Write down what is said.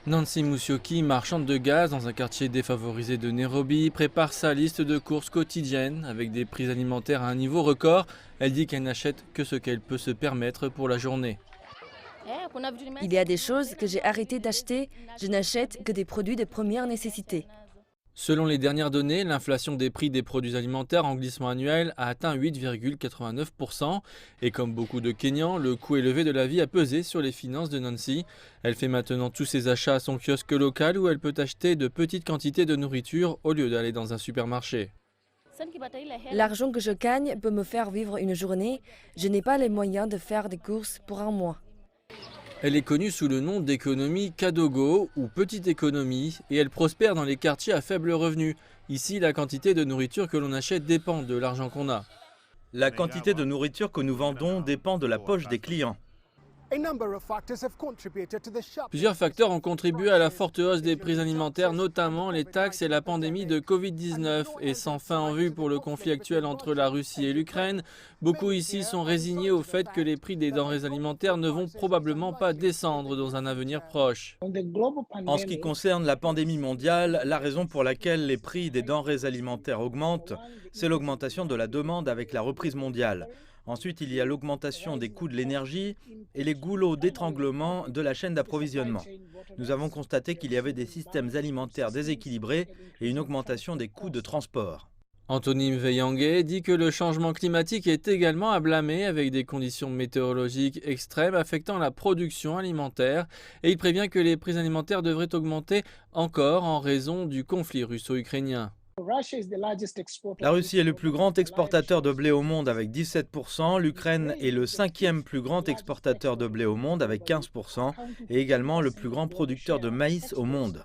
Nancy Musyoki, marchande de gaz dans un quartier défavorisé de Nairobi, prépare sa liste de courses quotidiennes avec des prix alimentaires à un niveau record. Elle dit qu'elle n'achète que ce qu'elle peut se permettre pour la journée. Il y a des choses que j'ai arrêté d'acheter. Je n'achète que des produits de première nécessité. Selon les dernières données, l'inflation des prix des produits alimentaires en glissement annuel a atteint 8,89%. Et comme beaucoup de Kenyans, le coût élevé de la vie a pesé sur les finances de Nancy. Elle fait maintenant tous ses achats à son kiosque local où elle peut acheter de petites quantités de nourriture au lieu d'aller dans un supermarché. L'argent que je gagne peut me faire vivre une journée. Je n'ai pas les moyens de faire des courses pour un mois. Elle est connue sous le nom d'économie Kadogo ou petite économie et elle prospère dans les quartiers à faible revenu. Ici, la quantité de nourriture que l'on achète dépend de l'argent qu'on a. La quantité de nourriture que nous vendons dépend de la poche des clients. Plusieurs facteurs ont contribué à la forte hausse des prix alimentaires, notamment les taxes et la pandémie de Covid-19. Et sans fin en vue pour le conflit actuel entre la Russie et l'Ukraine, beaucoup ici sont résignés au fait que les prix des denrées alimentaires ne vont probablement pas descendre dans un avenir proche. En ce qui concerne la pandémie mondiale, la raison pour laquelle les prix des denrées alimentaires augmentent, c'est l'augmentation de la demande avec la reprise mondiale. Ensuite, il y a l'augmentation des coûts de l'énergie et les goulots d'étranglement de la chaîne d'approvisionnement. Nous avons constaté qu'il y avait des systèmes alimentaires déséquilibrés et une augmentation des coûts de transport. Anthony Mveyange dit que le changement climatique est également à blâmer avec des conditions météorologiques extrêmes affectant la production alimentaire et il prévient que les prix alimentaires devraient augmenter encore en raison du conflit russo-ukrainien. La Russie est le plus grand exportateur de blé au monde avec 17%, l'Ukraine est le cinquième plus grand exportateur de blé au monde avec 15% et également le plus grand producteur de maïs au monde.